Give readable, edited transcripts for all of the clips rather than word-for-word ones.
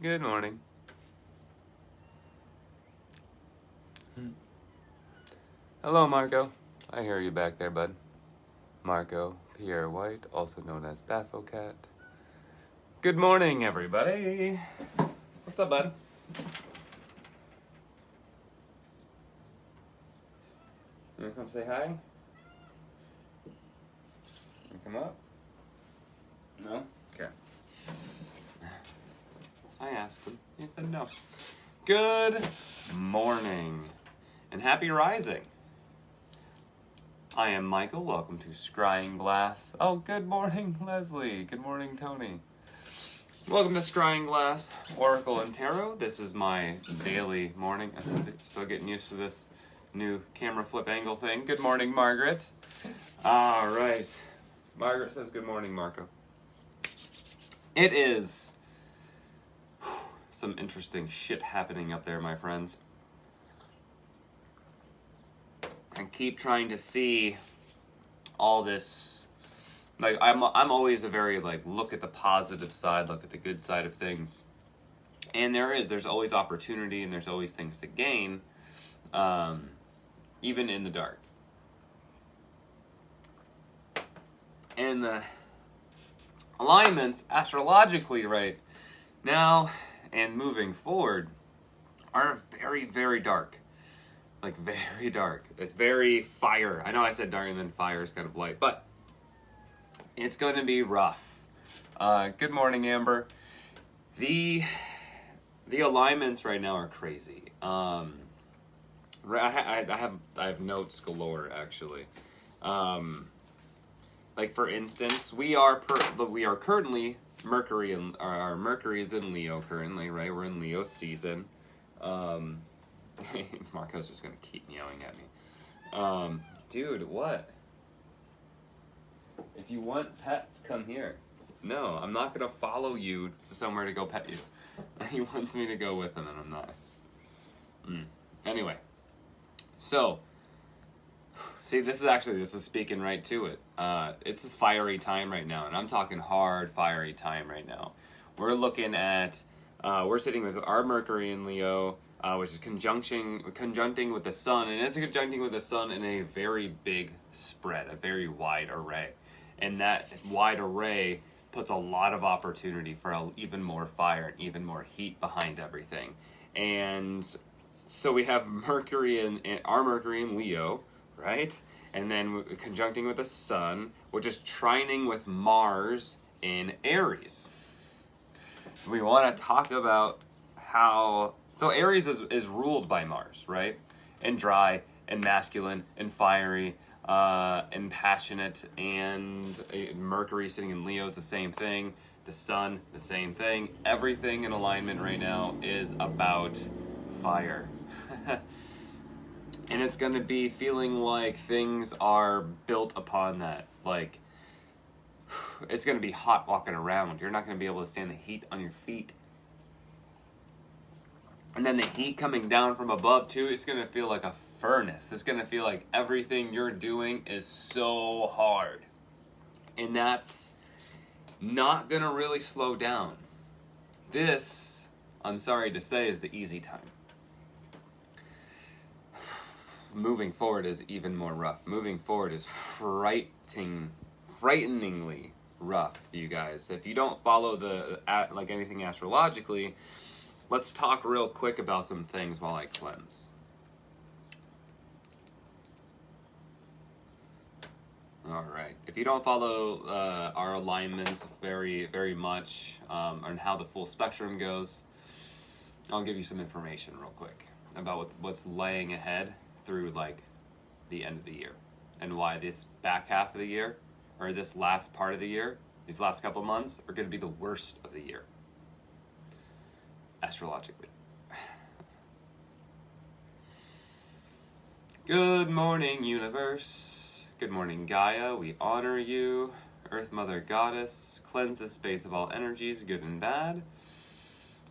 Good morning. Hello, Marco. I hear you back there, bud. Marco Pierre White, also known as Baphocat. Good morning, everybody. What's up, bud? You wanna come say hi? You come up? No? Okay. I asked him. He said no. Good morning and happy rising. I am Michael. Welcome to Scrying Glass. Oh, good morning, Leslie. Good morning, Tony. Welcome to Scrying Glass, Oracle and Tarot. This is my daily morning. I'm still getting used to this new camera flip angle thing. Good morning, Margaret. All right. Margaret says good morning, Marco. It is some interesting shit happening up there, my friends. I keep trying to see all this. Like I'm always a very look at the positive side, look at the good side of things, and there's always opportunity and there's always things to gain, even in the dark. And the alignments astrologically right now and moving forward are very, very dark. Like, very dark. It's very fire. I know I said dark and then fire is kind of light, but it's going to be rough. Good morning, Amber. The alignments right now are crazy. I have notes galore, actually. Like, for instance, we are currently our Mercury is in Leo currently, right? We're in Leo season. Marco's just gonna keep yelling at me. Dude, what? If you want pets, come here. No, I'm not gonna follow you to somewhere to go pet you. He wants me to go with him, and I'm not. Anyway, so see, this is speaking right to it. It's a fiery time right now, and I'm talking hard fiery time right now. We're looking at we're sitting with our Mercury in Leo. Which is conjuncting with the sun, and it's conjuncting with the sun in a very big spread, a very wide array. And that wide array puts a lot of opportunity for even more fire and even more heat behind everything. And so we have our Mercury in Leo, right? And then conjuncting with the sun, which is trining with Mars in Aries. We want to talk about how... So Aries is ruled by Mars, right? And dry, and masculine, and fiery, and passionate, and Mercury sitting in Leo is the same thing. The sun, the same thing. Everything in alignment right now is about fire. And it's going to be feeling like things are built upon that. Like, it's going to be hot walking around. You're not going to be able to stand the heat on your feet. And then the heat coming down from above, too, it's going to feel like a furnace. It's going to feel like everything you're doing is so hard. And that's not going to really slow down. This, I'm sorry to say, is the easy time. Moving forward is even more rough. Moving forward is frighteningly rough, you guys. If you don't follow anything astrologically... Let's talk real quick about some things while I cleanse. All right. If you don't follow our alignments very, very much on how the full spectrum goes, I'll give you some information real quick about what's laying ahead through the end of the year and why this back half of the year or this last part of the year, these last couple months are going to be the worst of the year. Astrologically. Good morning, universe. Good morning, Gaia. We honor you. Earth Mother Goddess. Cleanse this space of all energies, good and bad.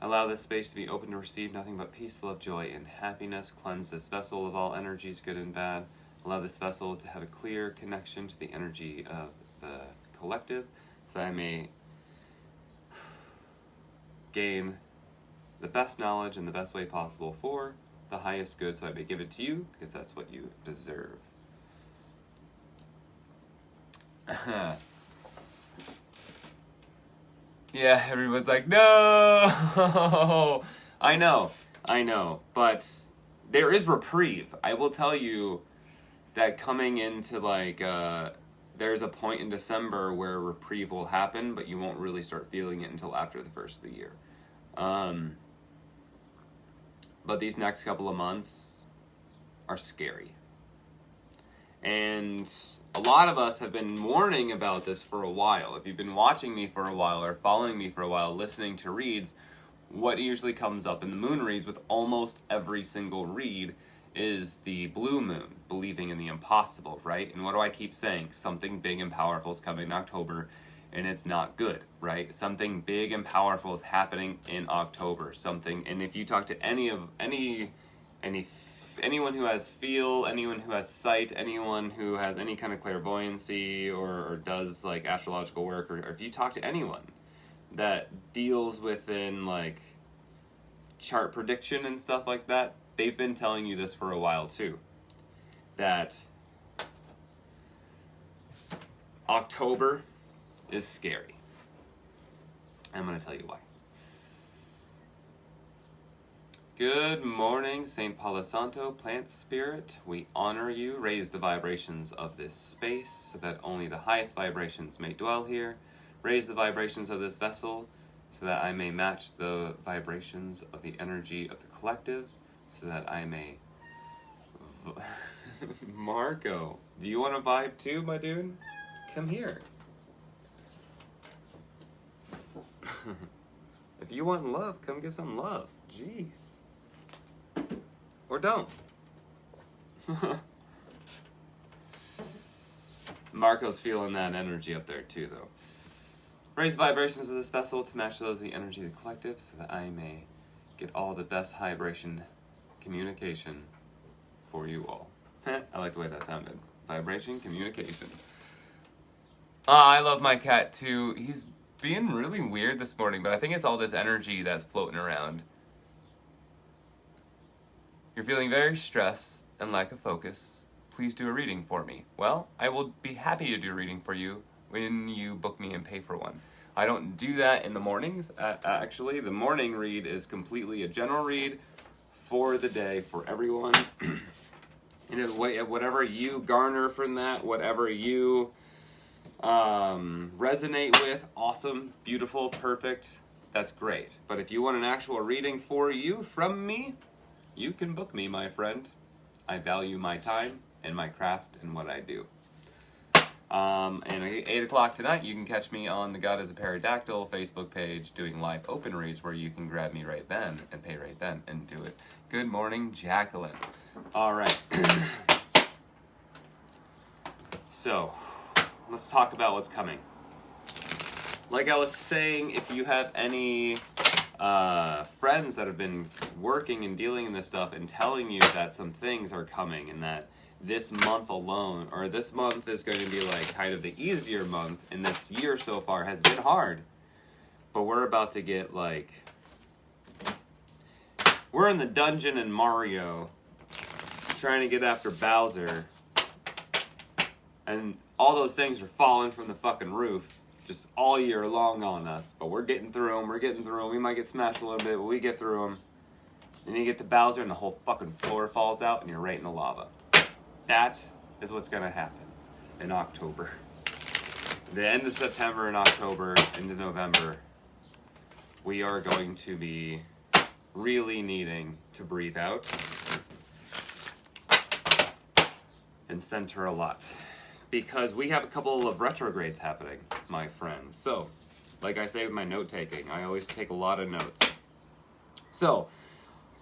Allow this space to be open to receive nothing but peace, love, joy, and happiness. Cleanse this vessel of all energies, good and bad. Allow this vessel to have a clear connection to the energy of the collective, so I may gain the best knowledge in the best way possible for the highest good, so I may give it to you, because that's what you deserve. Yeah, everyone's like, no! I know, but there is reprieve. I will tell you that coming into, like, there's a point in December where reprieve will happen, but you won't really start feeling it until after the first of the year. But these next couple of months are scary. And a lot of us have been warning about this for a while. If you've been watching me for a while or following me for a while, listening to reads, what usually comes up in the moon reads with almost every single read is the blue moon, believing in the impossible, right? And what do I keep saying? Something big and powerful is coming in October, and it's not good, right? Something big and powerful is happening in October. And if you talk to anyone who has feel, anyone who has sight, anyone who has any kind of clairvoyancy or does like astrological work, or if you talk to anyone that deals within like chart prediction and stuff like that, they've been telling you this for a while too. That October is scary. I'm going to tell you why. Good morning, St. Palo Santo, plant spirit. We honor you. Raise the vibrations of this space so that only the highest vibrations may dwell here. Raise the vibrations of this vessel so that I may match the vibrations of the energy of the collective, so that I may... Marco, do you want to vibe too, my dude? Come here. If you want love, come get some love. Jeez. Or don't. Marco's feeling that energy up there too, though. Raise vibrations of this vessel to match those of the energy of the collective, so that I may get all the best vibration communication for you all. I like the way that sounded. Vibration communication. I love my cat too. He's being really weird this morning, but I think it's all this energy that's floating around. You're feeling very stressed and lack of focus. Please do a reading for me. Well, I will be happy to do a reading for you when you book me and pay for one. I don't do that in the mornings. Actually, the morning read is completely a general read for the day for everyone. And whatever you garner from that, whatever you resonate with, awesome, beautiful, perfect, that's great. But if you want an actual reading for you from me, you can book me, my friend. I value my time and my craft and what I do. And at 8 o'clock tonight, you can catch me on the God is a Pterodactyl Facebook page doing live open reads where you can grab me right then and pay right then and do it. Good morning, Jacqueline. All right. So, let's talk about what's coming. Like I was saying, if you have any friends that have been working and dealing in this stuff and telling you that some things are coming and that this month alone, or this month is going to be like kind of the easier month, and this year so far has been hard, but we're about to get like, we're in the dungeon in Mario trying to get after Bowser, and all those things are falling from the fucking roof just all year long on us, but we're getting through them, we might get smashed a little bit, but we get through them. Then you get to Bowser and the whole fucking floor falls out and you're right in the lava. That is what's going to happen in October. The end of September and October into November, we are going to be really needing to breathe out and center a lot. Because we have a couple of retrogrades happening, my friends. So, like I say with my note-taking, I always take a lot of notes. So,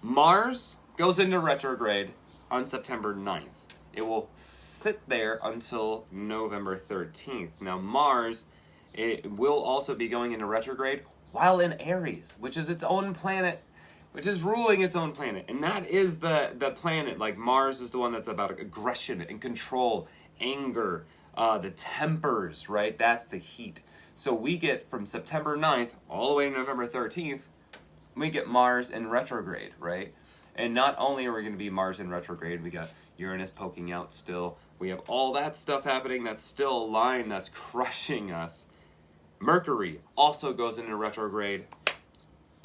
Mars goes into retrograde on September 9th. It will sit there until November 13th. Now, Mars, it will also be going into retrograde while in Aries, which is its own planet, which is ruling its own planet. And that is the planet, like Mars is the one that's about aggression and control, anger, the tempers, right? That's the heat. So we get from September 9th all the way to November 13th, we get Mars in retrograde, right? And not only are we going to be Mars in retrograde, we got Uranus poking out still. We have all that stuff happening that's still a line that's crushing us. Mercury also goes into retrograde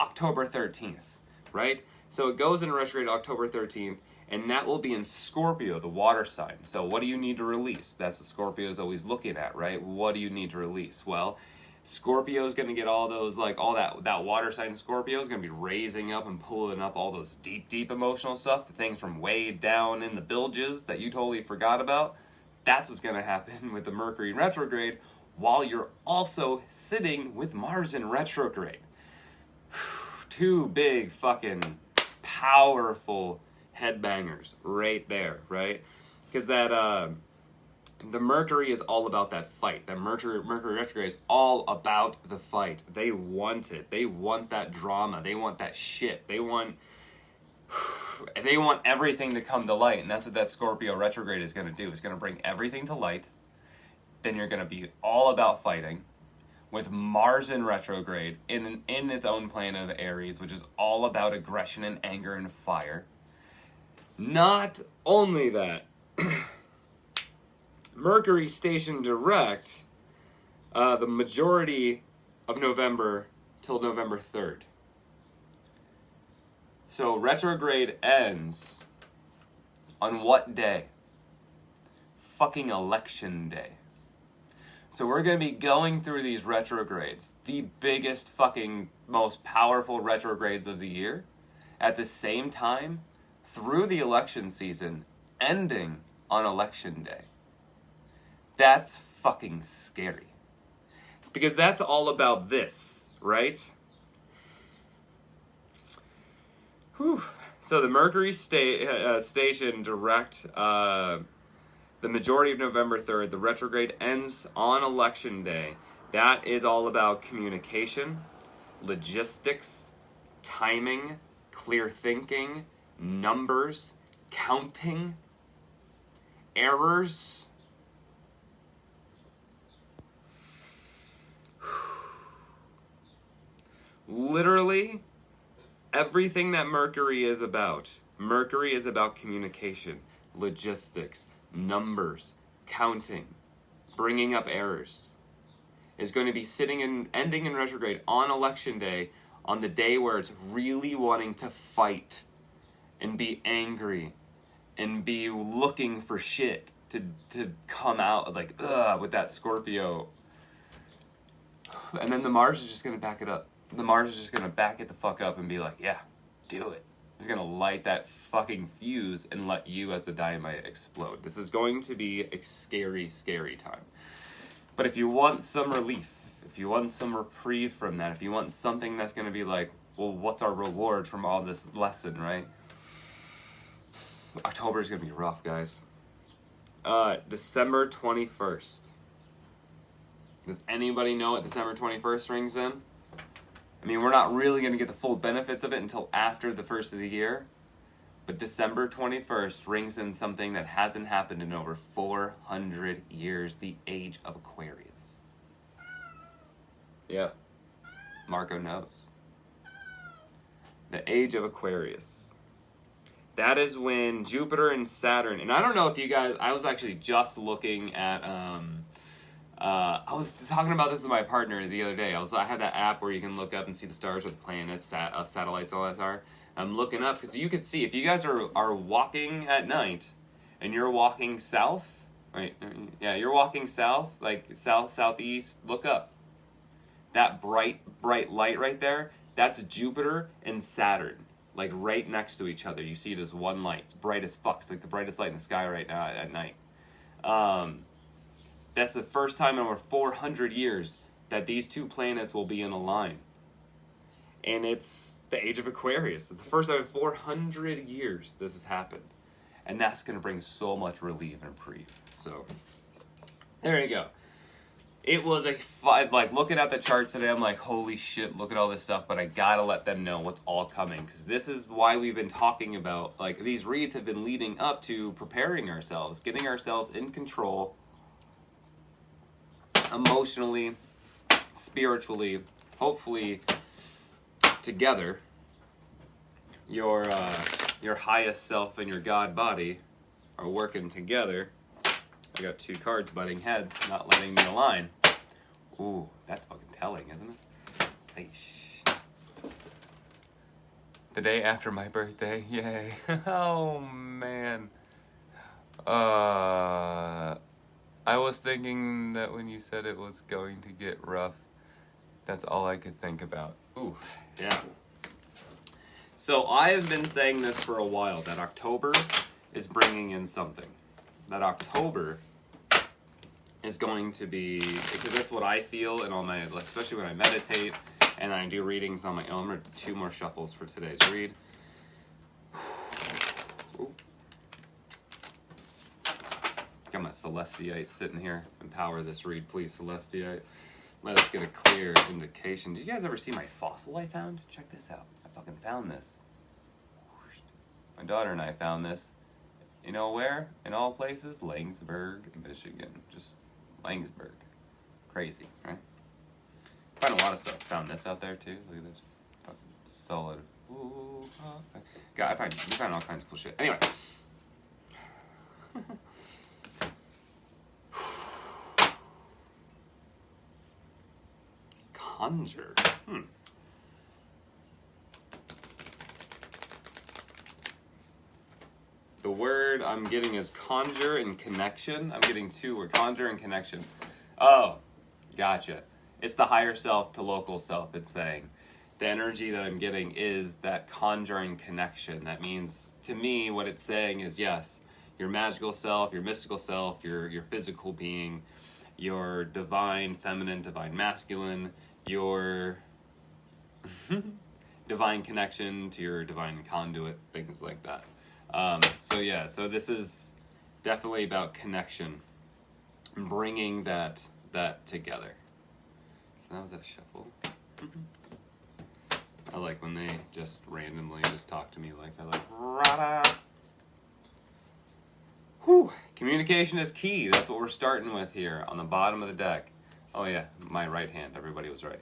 October 13th, right? So it goes into retrograde October 13th, and that will be in Scorpio, the water sign. So what do you need to release? That's what Scorpio is always looking at, right? What do you need to release? Well, Scorpio is going to get all those, like, all that water sign Scorpio is going to be raising up and pulling up all those deep, deep emotional stuff, the things from way down in the bilges that you totally forgot about. That's what's going to happen with the Mercury in retrograde, while you're also sitting with Mars in retrograde. Two big fucking powerful headbangers right there, right? Because that the Mercury is all about that fight. The Mercury retrograde is all about the fight. They want it. They want that drama. They want that shit. They want everything to come to light, and that's what that Scorpio retrograde is going to do. It's going to bring everything to light. Then you're going to be all about fighting with Mars in retrograde in its own plane of Aries, which is all about aggression and anger and fire. Not only that, Mercury stationed direct the majority of November till November 3rd. So retrograde ends on what day? Fucking election day. So we're going to be going through these retrogrades, the biggest fucking most powerful retrogrades of the year, at the same time through the election season, ending on election day. That's fucking scary. Because that's all about this, right? Whew. So the Mercury station direct the majority of November 3rd. The retrograde ends on election day. That is all about communication, logistics, timing, clear thinking, numbers, counting, errors. Literally, everything that Mercury is about. Mercury is about communication, logistics, numbers, counting, bringing up errors. Is going to be sitting and ending in retrograde on election day, on the day where it's really wanting to fight and be angry and be looking for shit to come out like with that Scorpio. And then the Mars is just going to back it up. The Mars is just going to back it the fuck up and be like, yeah, do it. It's going to light that fucking fuse and let you as the dynamite explode. This is going to be a scary, scary time. But if you want some relief, if you want some reprieve from that, if you want something that's going to be like, well, what's our reward from all this lesson, right? October is going to be rough, guys. December 21st. Does anybody know what December 21st rings in? I mean, we're not really going to get the full benefits of it until after the first of the year. But December 21st rings in something that hasn't happened in over 400 years. The Age of Aquarius. Yeah. Marco knows. The Age of Aquarius. That is when Jupiter and Saturn... And I don't know if you guys... I was actually just looking at... I was talking about this with my partner the other day. I had that app where you can look up and see the stars with planets, satellites, all that are. I'm looking up because you can see if you guys are walking at night and you're walking south, right? Yeah, you're walking south, like southeast. Look up. That bright light right there. That's Jupiter and Saturn, like right next to each other. You see it as one light. It's bright as fuck. It's like the brightest light in the sky right now at night. That's the first time in over 400 years that these two planets will be in a line. And it's the Age of Aquarius. It's the first time in 400 years this has happened. And that's going to bring so much relief and reprieve. So, there you go. It was like looking at the charts today, I'm like, holy shit, look at all this stuff. But I got to let them know what's all coming. Because this is why we've been talking about, like, these reads have been leading up to preparing ourselves, getting ourselves in control, emotionally, spiritually, hopefully together, your highest self and your God body are working together. I got two cards butting heads, not letting me align. Ooh, that's fucking telling, isn't it? Eish. The day after my birthday, yay. Oh, man. I was thinking that when you said it was going to get rough, that's all I could think about. Ooh, yeah. So I have been saying this for a while, that October is bringing in something. That October is going to be, because that's what I feel in all my, like, especially when I meditate and I do readings on my own. I'm going to do 2 more shuffles for today's read. Ooh. Got my Celestiate sitting here. Empower this read, please, Celestiate. Let us get a clear indication. Did you guys ever see my fossil I found? Check this out. I fucking found this. My daughter and I found this. You know where? In all places? Langsburg, Michigan. Just Langsburg. Crazy, right? Found a lot of stuff. Found this out there too. Look at this. Fucking solid. Ooh, God, we found all kinds of cool shit. Anyway. Conjure. The word I'm getting is conjure and connection. I'm getting 2 words, conjure and connection. Oh, gotcha. It's the higher self to local self, it's saying. The energy that I'm getting is that conjuring connection. That means, to me, what it's saying is, yes, your magical self, your mystical self, your physical being, your divine feminine, divine masculine, your divine connection to your divine conduit, things like that. So this is definitely about connection, bringing that together. So that was that shuffle. I like when they just randomly just talk to me like that, like rada. Whew. Communication is key. That's what we're starting with here on the bottom of the deck. Oh yeah, my right hand. Everybody was right.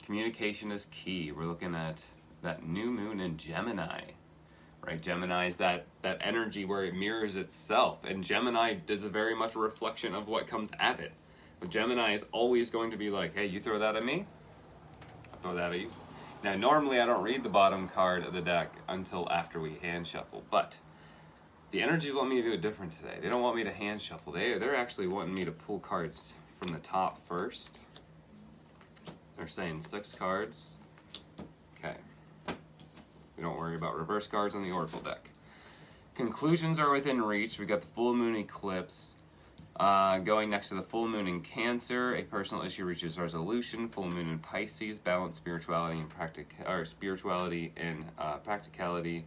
Communication is key. We're looking at that new moon in Gemini. Right, Gemini is that energy where it mirrors itself, and Gemini is a very much a reflection of what comes at it. But Gemini is always going to be like, hey, you throw that at me, I'll throw that at you. Now, normally I don't read the bottom card of the deck until after we hand shuffle, but the energies want me to do it different today. They don't want me to hand shuffle. They're actually wanting me to pull cards from the top first. They're saying 6 cards. Okay. We don't worry about reverse cards on the Oracle deck. Conclusions are within reach. We got the full moon eclipse. Going next to the full moon in Cancer, a personal issue reaches resolution. Full moon in Pisces, balance spirituality and practicality.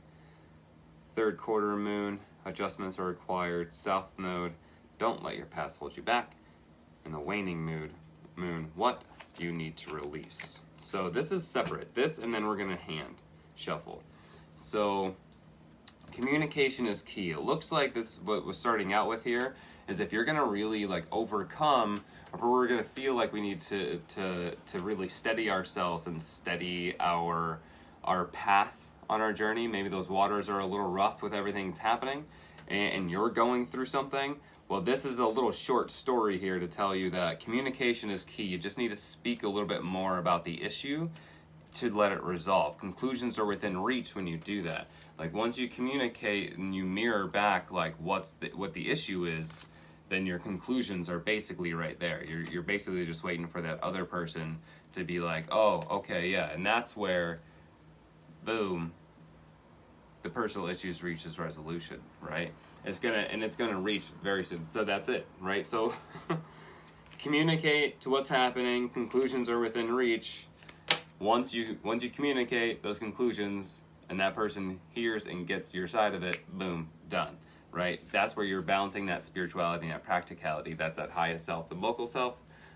Third quarter moon, adjustments are required. South node, don't let your past hold you back. And the waning moon, what do you need to release? So this is separate. This, and then we're gonna hand shuffle. So communication is key. It looks like this, what we're starting out with here, is if you're gonna really like overcome, or we're gonna feel like we need to really steady ourselves and steady our path on our journey. Maybe those waters are a little rough with everything that's happening, and you're going through something. Well, this is a little short story here to tell you that communication is key. You just need to speak a little bit more about the issue to let it resolve. Conclusions are within reach when you do that. Like once you communicate and you mirror back like what the issue is, then your conclusions are basically right there. You're basically just waiting for that other person to be like, oh, okay, yeah, and that's where, boom, the personal issues reaches resolution, right? It's gonna reach very soon. So that's it, right? So communicate to what's happening. Conclusions are within reach. Once you communicate those conclusions and that person hears and gets your side of it, boom, done, right? That's where you're balancing that spirituality and that practicality. That's that highest self and local self,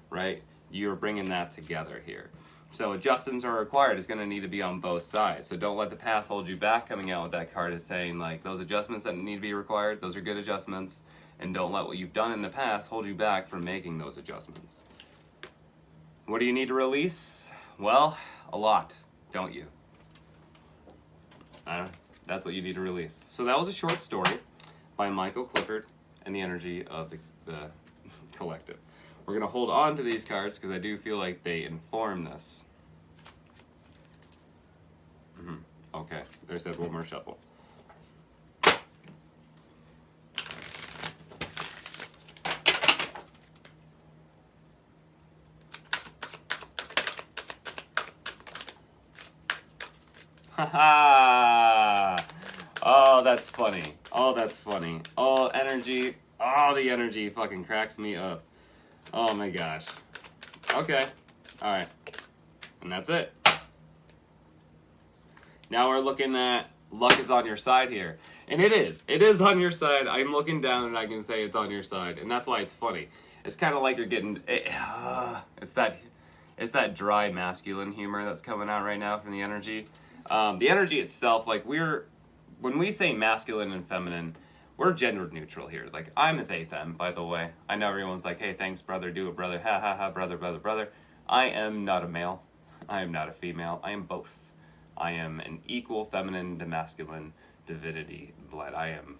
right? You're bringing that together here. So adjustments are required. It's going to need to be on both sides. So don't let the past hold you back. Coming out with that card is saying like those adjustments that need to be required, those are good adjustments. And don't let what you've done in the past hold you back from making those adjustments. What do you need to release? Well, a lot, don't you? That's what you need to release. So that was a short story by Michael Clifford and the energy of the collective. We're going to hold on to these cards because I do feel like they inform this. Okay, there's that one more shuffle. Haha! Oh, that's funny. Oh, that's funny. Oh, energy. Oh, the energy fucking cracks me up. Oh my gosh. Okay. Alright. And that's it. Now we're looking at luck is on your side here. And it is. It is on your side. I'm looking down and I can say it's on your side. And that's why it's funny. It's kind of like you're getting... It's that dry masculine humor that's coming out right now from the energy. The energy itself, like when we say masculine and feminine, we're gender neutral here. Like, I'm a they, them, by the way. I know everyone's like, hey, thanks, brother, do it, brother, ha, ha, ha, brother, brother, brother. I am not a male. I am not a female. I am both. I am an equal feminine to masculine divinity blood. I am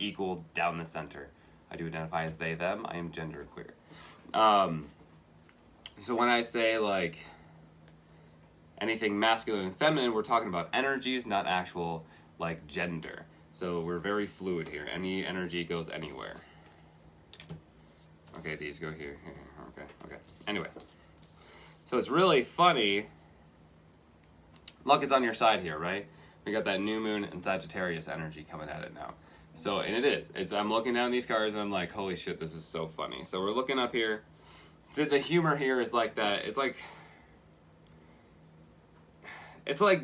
equal down the center. I do identify as they, them. I am gender queer. So when I say, like, anything masculine and feminine, we're talking about energies, not actual, like, gender. So we're very fluid here. Any energy goes anywhere. Okay, these go here. Okay. Anyway. So it's really funny. Luck is on your side here, right? We got that new moon and Sagittarius energy coming at it now. So, and it is. I'm looking down these cards and I'm like, holy shit, this is so funny. So we're looking up here. So the humor here is like that. It's like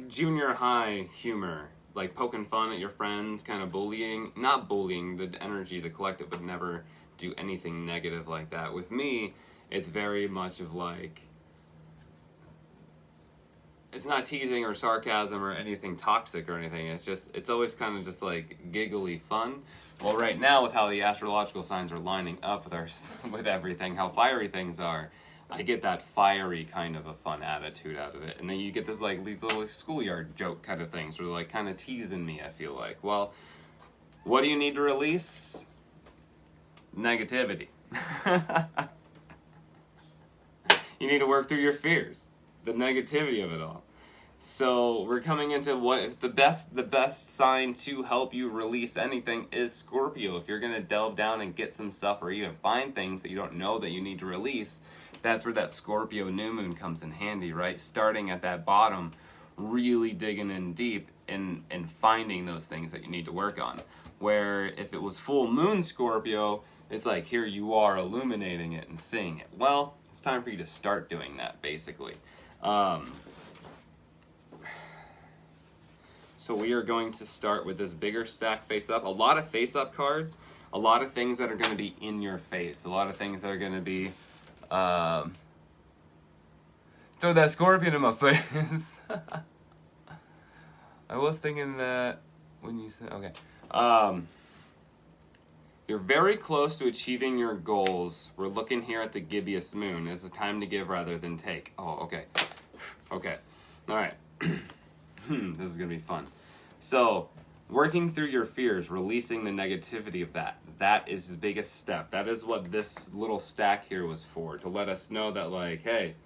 junior high humor. Like poking fun at your friends, kind of bullying. Not bullying, the energy, the collective would never do anything negative like that. With me, it's very much of like, it's not teasing or sarcasm or anything toxic or anything. It's always kind of just like giggly fun. Well, right now with how the astrological signs are lining up with everything, how fiery things are, I get that fiery kind of a fun attitude out of it. And then you get this like these little schoolyard joke kind of things where they're like kind of teasing me, I feel like. Well, what do you need to release? Negativity. You need to work through your fears. The negativity of it all. So we're coming into what the best sign to help you release anything is Scorpio. If you're going to delve down and get some stuff or even find things that you don't know that you need to release, that's where that Scorpio new moon comes in handy, right? Starting at that bottom, really digging in deep and finding those things that you need to work on. Where if it was full moon Scorpio, it's like here you are illuminating it and seeing it. Well, it's time for you to start doing that, basically. So we are going to start with this bigger stack face up. A lot of face up cards, a lot of things that are going to be in your face, a lot of things that are going to be, throw that scorpion in my face. I was thinking that when you said, okay. You're very close to achieving your goals. We're looking here at the gibbous moon. It's a time to give rather than take. Oh, okay. Okay. All right. This is going to be fun. So, working through your fears, releasing the negativity of that. That is the biggest step. That is what this little stack here was for. To let us know that, like, hey,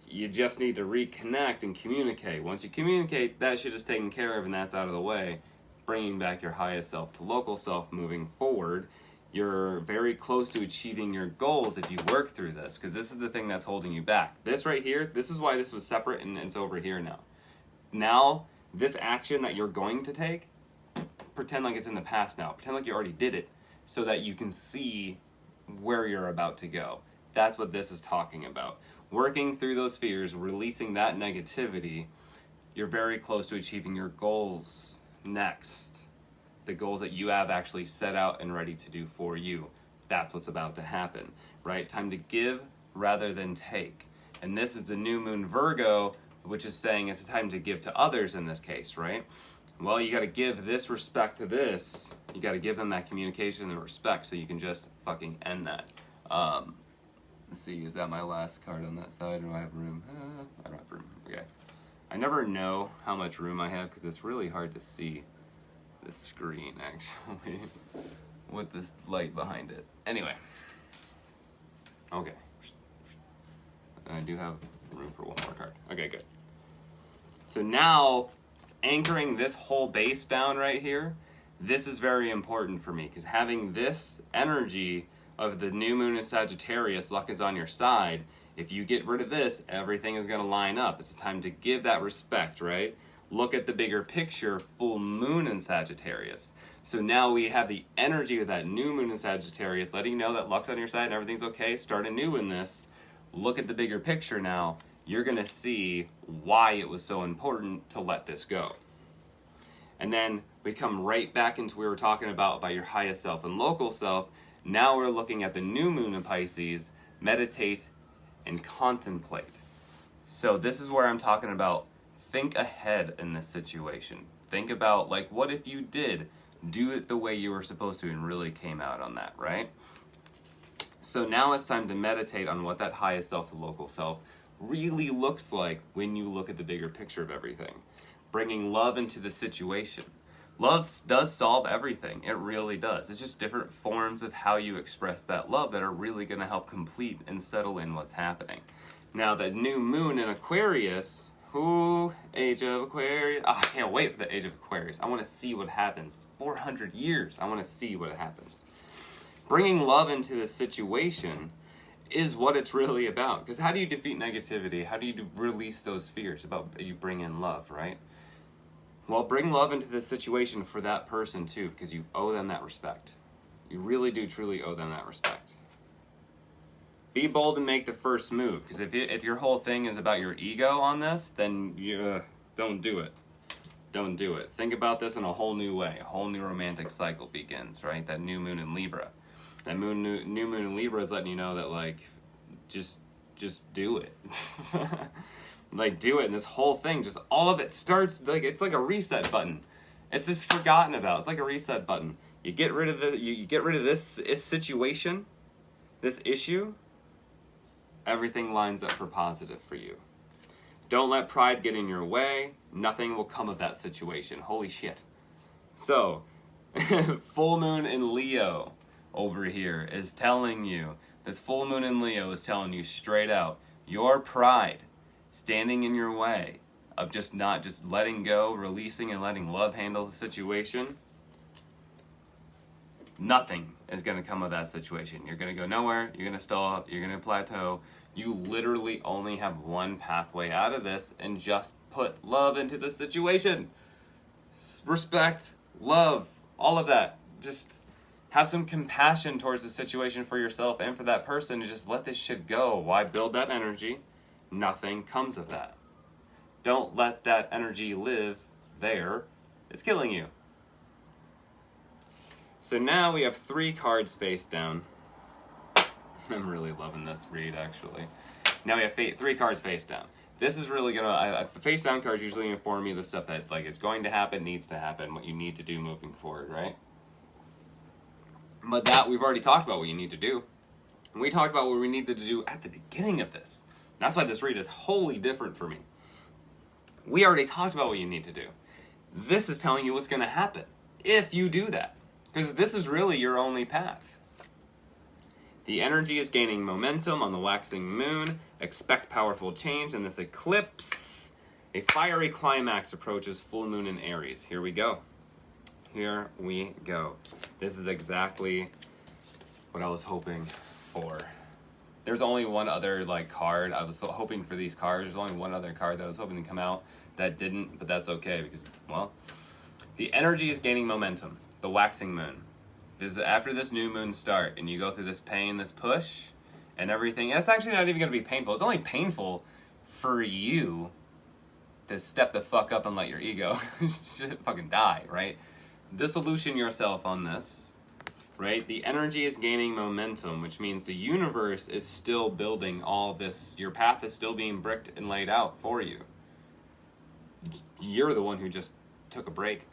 you just need to reconnect and communicate. Once you communicate, that shit is taken care of and that's out of the way. Bringing back your highest self to local self moving forward. You're very close to achieving your goals if you work through this, because this is the thing that's holding you back. This right here, this is why this was separate and it's over here now. Now, this action that you're going to take, pretend like it's in the past now. Pretend like you already did it so that you can see where you're about to go. That's what this is talking about. Working through those fears, releasing that negativity, you're very close to achieving your goals next. The goals that you have actually set out and ready to do for you. That's what's about to happen, right? Time to give rather than take. And this is the new moon Virgo, which is saying it's a time to give to others in this case, right? Well, you got to give this respect to this. You got to give them that communication and respect so you can just fucking end that. Let's see, is that my last card on that side or do I have room? I don't have room. Okay. I never know how much room I have because it's really hard to see the screen actually with this light behind it. Anyway. Okay. And I do have room for one more card. Okay, good. So now, anchoring this whole base down right here, this is very important for me because having this energy of the new moon in Sagittarius, luck is on your side. If you get rid of this, everything is going to line up. It's time to give that respect, right? Look at the bigger picture, full moon in Sagittarius. So now we have the energy of that new moon in Sagittarius, letting you know that luck's on your side and everything's okay. Start anew in this. Look at the bigger picture now. You're going to see why it was so important to let this go. And then we come right back into what we were talking about your highest self and local self. Now we're looking at the new moon in Pisces, meditate and contemplate. So this is where I'm talking about think ahead in this situation. Think about, like, what if you did do it the way you were supposed to and really came out on that, right? So now it's time to meditate on what that highest self to local self really looks like when you look at the bigger picture of everything. Bringing love into the situation. Love does solve everything. It really does. It's just different forms of how you express that love that are really going to help complete and settle in what's happening. Now, the new moon in Aquarius, age of Aquarius. Oh, I can't wait for the age of Aquarius. I want to see what happens. 400 years. I want to see what happens. Bringing love into the situation is what it's really about. Because how do you defeat negativity? How do you release those fears? About you bring in love, right? Well, bring love into the situation for that person too, because you owe them that respect. You really do truly owe them that respect. Be bold and make the first move, because if your whole thing is about your ego on this, then you don't do it. Don't do it. Think about this in a whole new way. A whole new romantic cycle begins, right? That new moon in Libra. That new moon in Libra is letting you know that, like, just do it. Like, do it, and this whole thing, just all of it starts, like, it's like a reset button. It's just forgotten about. It's like a reset button. You get rid of you get rid of this situation, this issue, everything lines up for positive for you. Don't let pride get in your way. Nothing will come of that situation. Holy shit. So, full moon in Leo over here is telling you, this full moon in Leo is telling you straight out, your pride standing in your way of just not just letting go, releasing and letting love handle the situation, nothing is going to come of that situation. You're going to go nowhere, you're going to stall, you're going to plateau. You literally only have one pathway out of this, and just put love into the situation. Respect, love, all of that. Just have some compassion towards the situation for yourself and for that person, and just let this shit go. Why build that energy? Nothing comes of that. Don't let that energy live there. It's killing you. So now we have 3 cards face down. I'm really loving this read, actually. Now we have 3 cards face down. This is really gonna, the face down cards usually inform you the stuff that, like, is going to happen, needs to happen, what you need to do moving forward, right? But that, we've already talked about what you need to do. And we talked about what we needed to do at the beginning of this. That's why this read is wholly different for me. We already talked about what you need to do. This is telling you what's going to happen if you do that. Because this is really your only path. The energy is gaining momentum on the waxing moon. Expect powerful change in this eclipse. A fiery climax approaches full moon in Aries. Here we go. Here we go. This is exactly what I was hoping for. There's only one other, like, card. I was hoping for these cards. There's only one other card that I was hoping to come out that didn't, but that's okay because, well, the energy is gaining momentum. The waxing moon. This is after this new moon start, and you go through this pain, this push, and everything. It's actually not even going to be painful. It's only painful for you to step the fuck up and let your ego fucking die, right? Dissolution yourself on this. Right? The energy is gaining momentum, which means the universe is still building all this. Your path is still being bricked and laid out for you. You're the one who just took a break.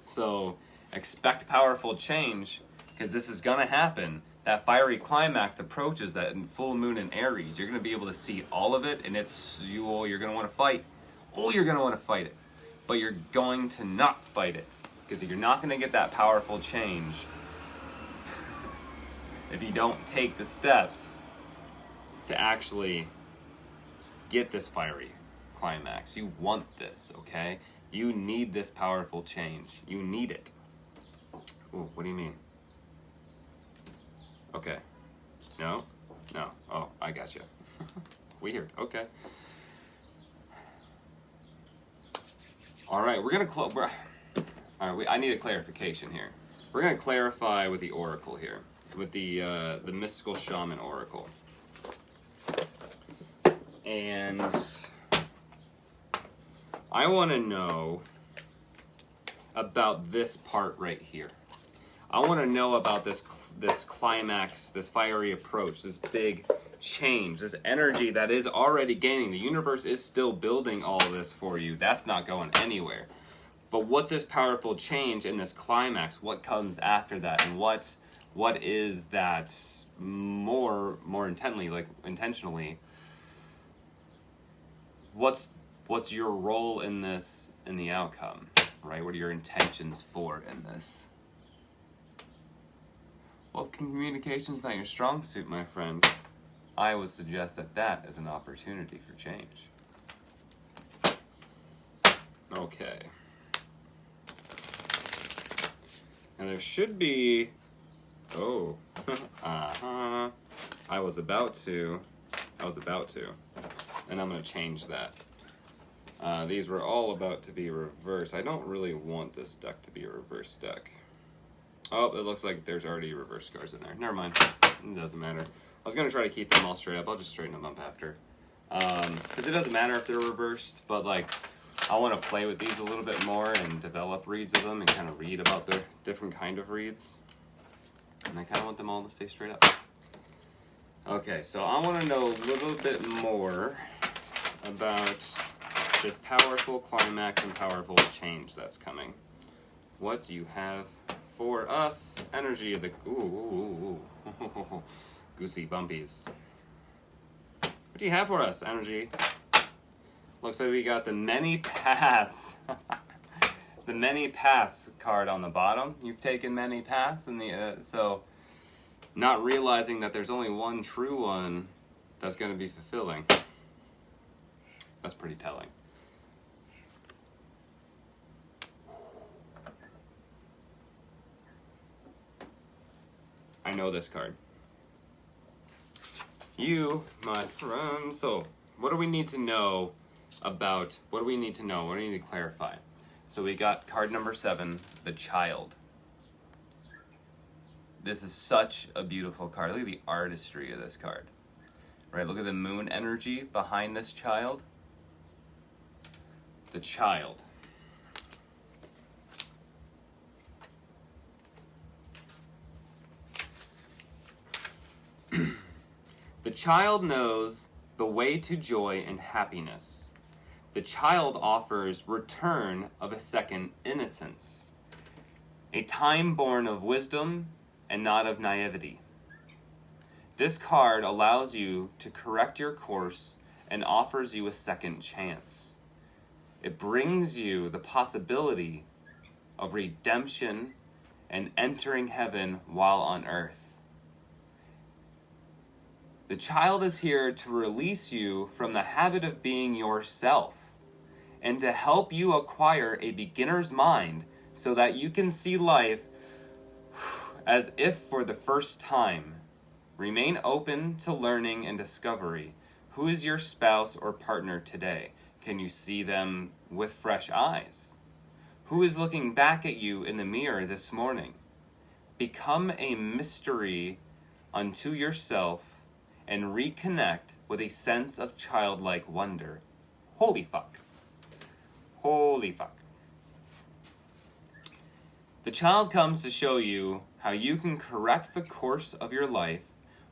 So expect powerful change, because this is going to happen. that fiery climax approaches, that full moon in Aries, you're going to be able to see all of it, and you're going to want to fight. Oh, you're going to want to fight it. But you're going to not fight it, because you're not going to get that powerful change if you don't take the steps to actually get this fiery climax. You want this, okay? You need this powerful change. You need it. Ooh, what do you mean? Okay. No? No. Oh, I got you. Weird. Okay. All right, we're gonna I need a clarification here. We're gonna clarify with the oracle here, with the mystical shaman oracle, and I want to know about this part right here. I want to know about this climax, this fiery approach, this big change, this energy that is already gaining. The universe is still building all of this for you. That's not going anywhere. But what's this powerful change in this climax? What comes after that? And what is that more intentionally? What's your role in this, in the outcome, right? What are your intentions for it in this? Well, if communication's not your strong suit, my friend, I would suggest that is an opportunity for change. Okay. And there should be... Oh. Uh-huh. I was about to. And I'm going to change that. These were all about to be reversed. I don't really want this deck to be a reverse deck. Oh, it looks like there's already reverse cards in there. Never mind. It doesn't matter. I was going to try to keep them all straight up. I'll just straighten them up after. Because it doesn't matter if they're reversed, but like, I want to play with these a little bit more and develop reads of them and kind of read about their different kind of reads. And I kind of want them all to stay straight up. Okay, so I want to know a little bit more about this powerful climax and powerful change that's coming. What do you have for us? Energy of the... Ooh. Goosey bumpies. What do you have for us, energy? Looks like we got the many paths. The many paths card on the bottom. You've taken many paths, and so not realizing that there's only one true one that's going to be fulfilling. That's pretty telling. I know this card. You, my friend. So, what do we need to know about, what do we need to know? What do we need to clarify? So we got card number 7, the child. This is such a beautiful card. Look at the artistry of this card. Right, look at the moon energy behind this child. The child. The child knows the way to joy and happiness. The child offers return of a second innocence, a time born of wisdom and not of naivety. This card allows you to correct your course and offers you a second chance. It brings you the possibility of redemption and entering heaven while on earth. The child is here to release you from the habit of being yourself and to help you acquire a beginner's mind so that you can see life as if for the first time. Remain open to learning and discovery. Who is your spouse or partner today? Can you see them with fresh eyes? Who is looking back at you in the mirror this morning? Become a mystery unto yourself and reconnect with a sense of childlike wonder. Holy fuck. Holy fuck. The child comes to show you how you can correct the course of your life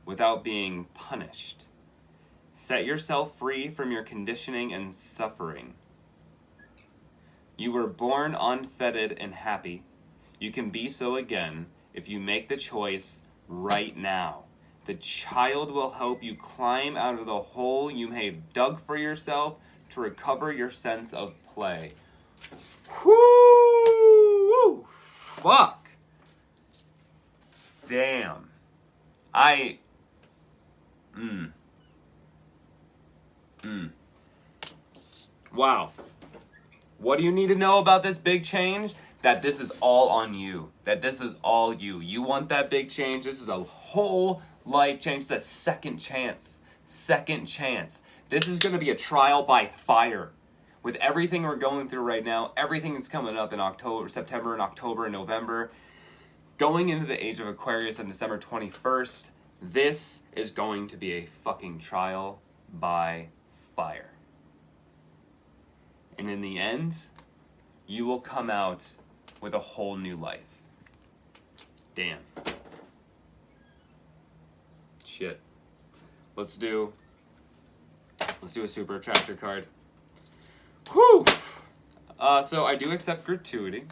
without being punished. Set yourself free from your conditioning and suffering. You were born unfettered and happy. You can be so again if you make the choice right now. The child will help you climb out of the hole you may have dug for yourself to recover your sense of play. Whoo! Fuck! Damn. Wow. What do you need to know about this big change? That this is all on you. That this is all you. You want that big change? This is a whole life change. It's a second chance. Second chance. This is going to be a trial by fire. With everything we're going through right now, everything is coming up in September and October and November. Going into the age of Aquarius on December 21st, this is going to be a fucking trial by fire. And in the end, you will come out with a whole new life. Damn. Shit. Let's do a super attractor card. Whew! So I do accept gratuity.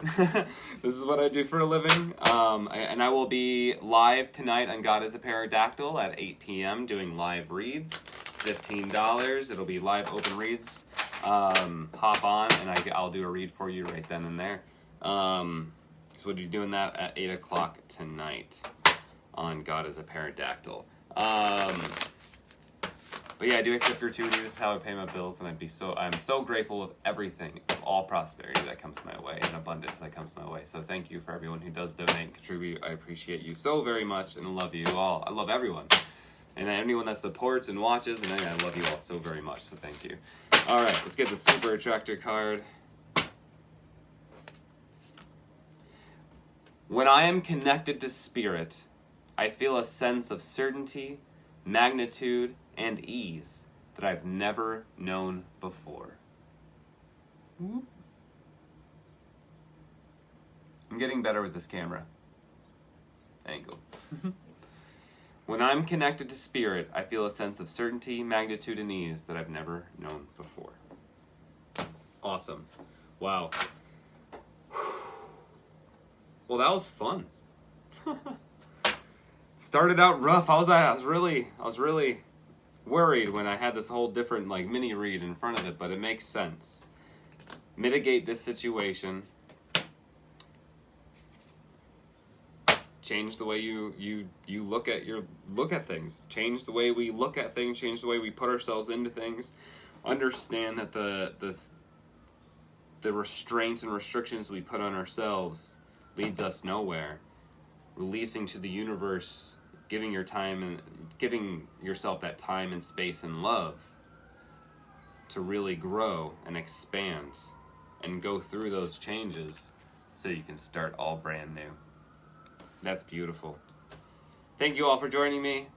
This is what I do for a living. And I will be live tonight on God is a Pterodactyl at 8 p.m. doing live reads. $15. It'll be live open reads. Hop on and I'll do a read for you right then and there. So we'll be doing that at 8 o'clock tonight on God is a Pterodactyl. But yeah, I do accept gratuity. This is how I pay my bills, and I'm so grateful of everything, of all prosperity that comes my way, and abundance that comes my way. So thank you for everyone who does donate and contribute. I appreciate you so very much, and I love you all. I love everyone. And anyone that supports and watches, and I love you all so very much, so thank you. All right, let's get the super attractor card. When I am connected to spirit, I feel a sense of certainty, magnitude, and ease that I've never known before. I'm getting better with this camera angle. When I'm connected to spirit, I feel a sense of certainty, magnitude, and ease that I've never known before. Awesome. Wow. Well, that was fun. Started out rough. I was really worried when I had this whole different mini read in front of it, but it makes sense. Mitigate this situation. Change the way you look at things. Change the way we look at things. Change the way we put ourselves into things. Understand that the restraints and restrictions we put on ourselves leads us nowhere. Releasing to the universe, giving yourself that time and space and love to really grow and expand and go through those changes so you can start all brand new. That's beautiful. Thank you all for joining me.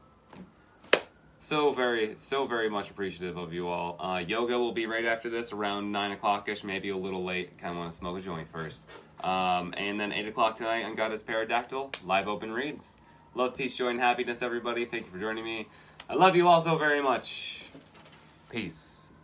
So very much appreciative of you all. Yoga will be right after this, around 9 o'clock-ish, maybe a little late. Kind of want to smoke a joint first. And then 8 o'clock tonight on God is Pterodactyl, live open reads. Love, peace, joy, and happiness, everybody. Thank you for joining me. I love you all so very much. Peace.